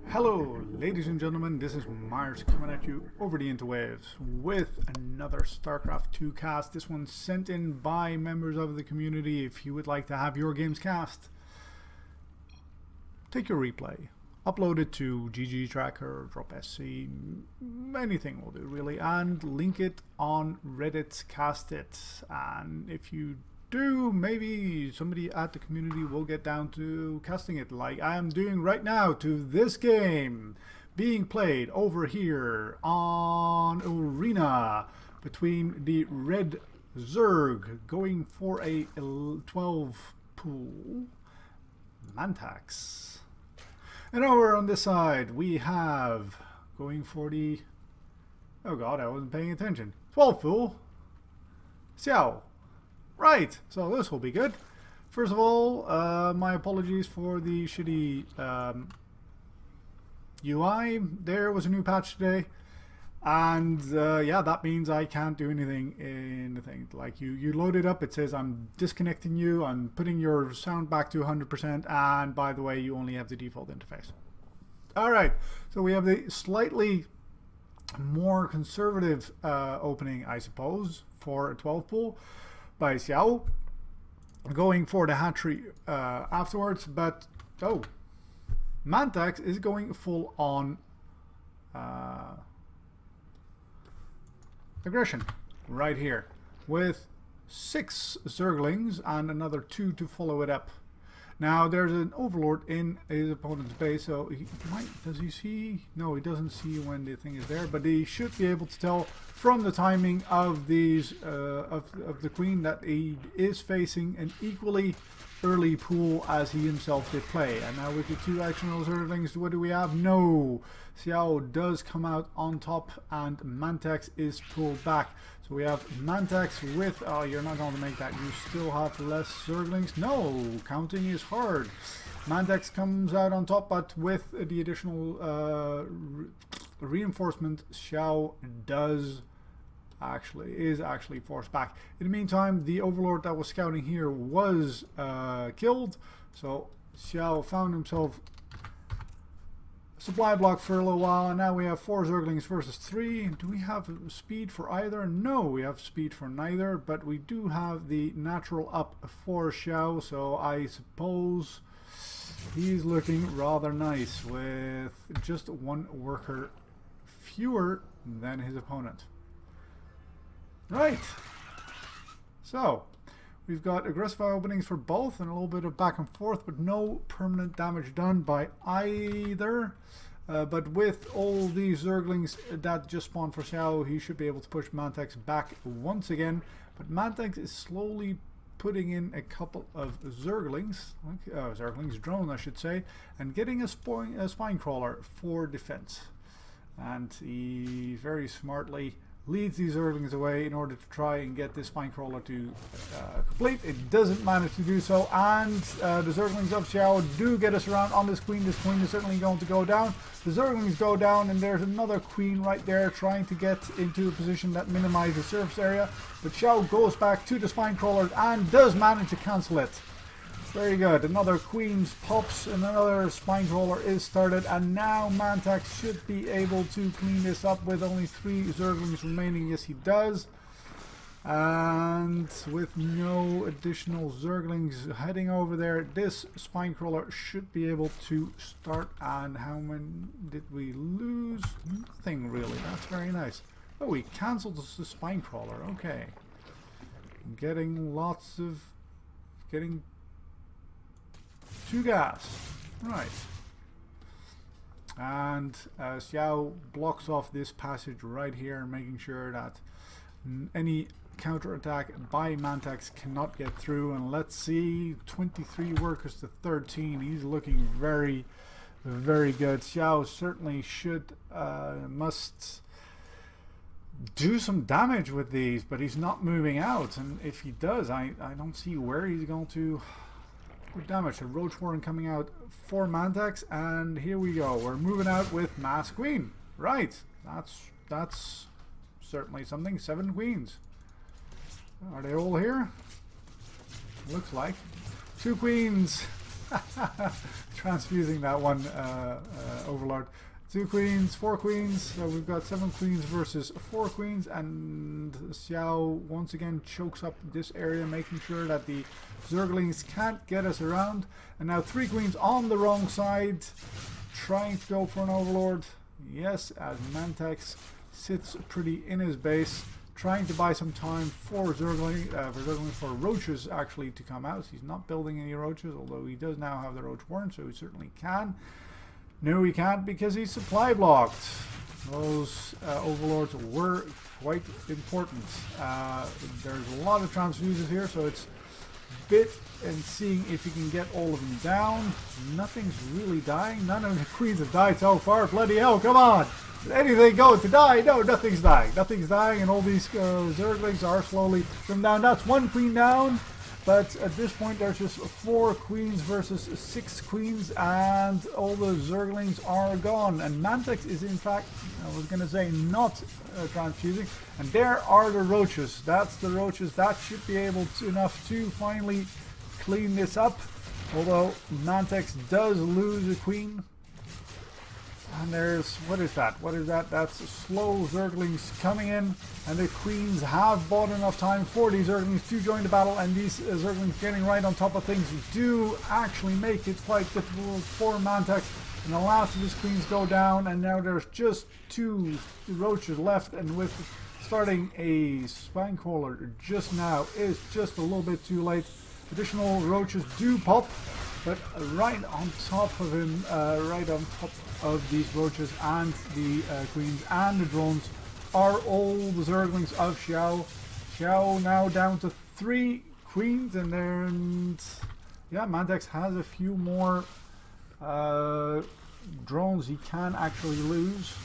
Hello, ladies and gentlemen, this is Myers coming at you over the interwaves with another Starcraft 2 cast. This one sent in by members of the community. If you would like to have your games cast, take your replay, upload it to GG Tracker, drop SC, anything will do really, and link it on Reddit, cast it. And if you do, maybe somebody at the community will get down to casting it like I am doing right now to this game being played over here on Arena between the Red Zerg going for a 12 pool Mantax. And over on this side we have going for the, oh god, I wasn't paying attention, 12 pool Siao. Right, so this will be good. First of all, my apologies for the shitty UI. There was a new patch today, and yeah, that means I can't do anything in the thing. Like you load it up, it says I'm disconnecting you, I'm putting your sound back to 100%, and by the way, you only have the default interface. Alright, so we have the slightly more conservative opening, I suppose, for a 12 pool by Siao, going for the hatchery afterwards, but oh, Mantax is going full on aggression right here with 6 Zerglings and another 2 to follow it up. Now there's an Overlord in his opponent's base, so he might, does he see? No, he doesn't see when the thing is there, but he should be able to tell from the timing of these of the Queen that he is facing an equally early pool as he himself did play. And now with the 2 actionable Zerglings, what do we have? No, Siao does come out on top and Mantax is pulled back. So we have Mantax with, oh, you're not going to make that, you still have less Zerglings. No, counting is hard. Mantax comes out on top, but with the additional reinforcement, Siao is actually forced back. In the meantime, the Overlord that was scouting here was killed, so Siao found himself supply block for a little while, and now we have 4 Zerglings versus 3. Do we have speed for either? No, we have speed for neither, but we do have the natural up for Siao, so I suppose he's looking rather nice with just 1 worker fewer than his opponent. Right, so we've got aggressive openings for both and a little bit of back and forth, but no permanent damage done by either. But with all these Zerglings that just spawned for Siao, he should be able to push Mantax back once again. But Mantax is slowly putting in a couple of Zerglings, Zerglings drone I should say, and getting a spine crawler for defense. And he very smartly leads these Zerglings away in order to try and get this spine crawler to complete. It doesn't manage to do so, and the Zerglings of Siao do get us around on this Queen. This Queen is certainly going to go down. The Zerglings go down, and there's another Queen right there trying to get into a position that minimizes surface area. But Siao goes back to the spine crawler and does manage to cancel it. Very good. Another Queen's pops, and another spine crawler is started, and now Mantax should be able to clean this up with only 3 Zerglings remaining. Yes, he does. And with no additional Zerglings heading over there, this spine crawler should be able to start. And how many did we lose? Nothing really. That's very nice. Oh, we cancelled the spine crawler. Okay. Getting 2 gas. Right. And Siao blocks off this passage right here, making sure that any counterattack by Mantax cannot get through. And let's see, 23 workers to 13. He's looking very, very good. Siao certainly must do some damage with these, but he's not moving out. And if he does, I don't see where he's going to damage. A Roach Warren coming out for Mantax, and here we go. We're moving out with Mass Queen. Right, that's certainly something. 7 queens. Are they all here? Looks like. 2 queens Transfusing that one Overlord. 2 queens, 4 queens. So we've got 7 queens versus 4 queens, and Siao once again chokes up this area, making sure that the Zerglings can't get us around. And now 3 queens on the wrong side, trying to go for an Overlord. Yes, as Mantax sits pretty in his base, trying to buy some time for for roaches actually to come out. He's not building any roaches, although he does now have the roach warren, so he certainly can. No, he can't because he's supply blocked. Those overlords were quite important. There's a lot of transfuses here, so it's bit and seeing if you can get all of them down. Nothing's really dying. None of the queens have died so far. Bloody hell, come on! Is anything going to die? No, nothing's dying. Nothing's dying, and all these Zerglings are slowly driven down. That's 1 queen down, but at this point there's just 4 queens versus 6 queens, and all the Zerglings are gone. And Mantax is in fact, I was going to say, not transfusing. And there are the roaches. That's the roaches. That should be able to enough to finally clean this up. Although Mantax does lose a queen. And there's, what is that? What is that? That's slow Zerglings coming in, and the queens have bought enough time for these Zerglings to join the battle, and these Zerglings getting right on top of things do actually make it quite difficult for Mantax. And the last of his queens go down, and now there's just 2 roaches left, and with starting a spine crawler just now is just a little bit too late. Additional roaches do pop, but right on top of him, right on top of these roaches and the queens and the drones are all the Zerglings of Siao. Siao now down to 3 queens, and then yeah, Mantax has a few more drones he can actually lose.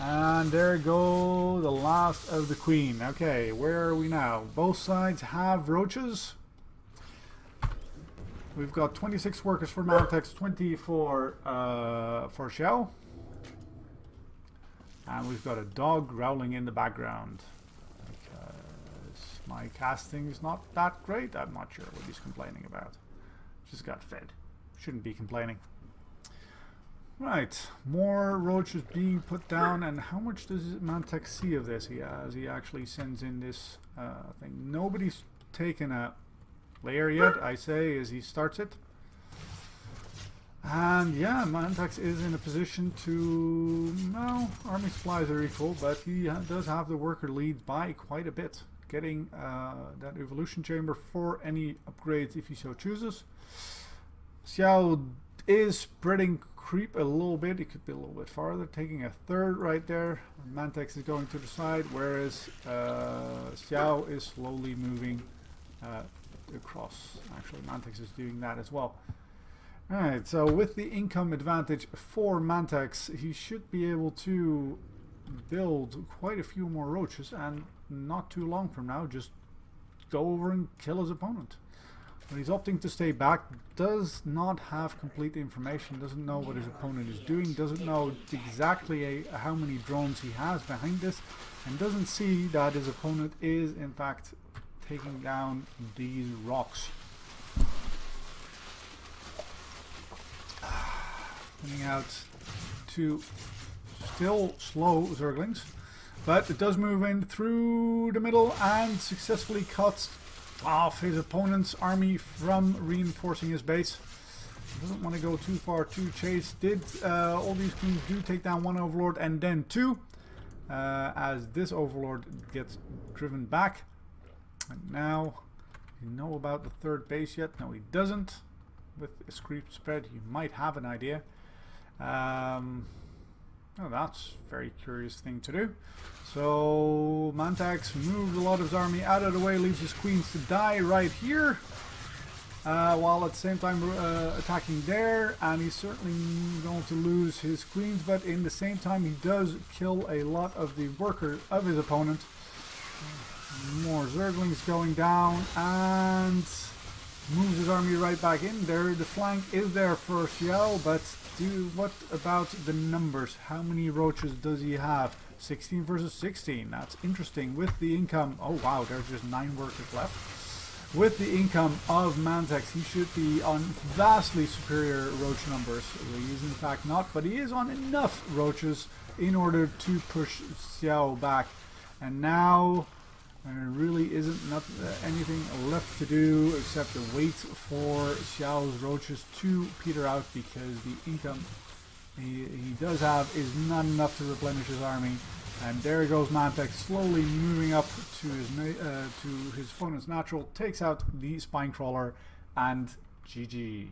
And there go the last of the queen. Okay, where are we now? Both sides have roaches. We've got 26 workers for Mantax, 20 for Siao. And we've got a dog growling in the background. Because my casting is not that great. I'm not sure what he's complaining about. Just got fed. Shouldn't be complaining. Right, more roaches being put down. And how much does Mantax see of this? He actually sends in this thing. Nobody's taken a layer yet, I say, as he starts it. And yeah, Mantax is in a position to, no, army supplies are equal, but he does have the worker lead by quite a bit, getting that evolution chamber for any upgrades if he so chooses. Siao is spreading creep a little bit. It could be a little bit farther, taking a 3rd right there. Mantax is going to the side, whereas Siao is slowly moving across. Actually, Mantax is doing that as well. Alright, so with the income advantage for Mantax, he should be able to build quite a few more roaches, and not too long from now just go over and kill his opponent. But he's opting to stay back, does not have complete information, doesn't know what his opponent is doing, doesn't know exactly how many drones he has behind this, and doesn't see that his opponent is in fact taking down these rocks. Coming out to still slow Zerglings, but it does move in through the middle and successfully cuts off his opponent's army from reinforcing his base. Doesn't want to go too far to chase. All these queens do take down 1 overlord and then 2, as this overlord gets driven back. And now, you know about the 3rd base yet? No, he doesn't. With a creep spread, you might have an idea. Oh, that's a very curious thing to do. So Mantax moves a lot of his army out of the way, leaves his queens to die right here, while at the same time attacking there, and he's certainly going to lose his queens, but in the same time he does kill a lot of the workers of his opponent. More Zerglings going down, and moves his army right back in there. The flank is there for Siao, but what about the numbers? How many roaches does he have? 16 versus 16. That's interesting with the income. Oh wow, there's just 9 workers left. with the income of Mantax, he should be on vastly superior roach numbers. He is in fact not, but he is on enough roaches in order to push Siao back. And now there really isn't anything left to do except to wait for Xiao's roaches to peter out, because the income he does have is not enough to replenish his army. And there goes Mantax, slowly moving up to his opponent's natural, takes out the spine crawler, and GG.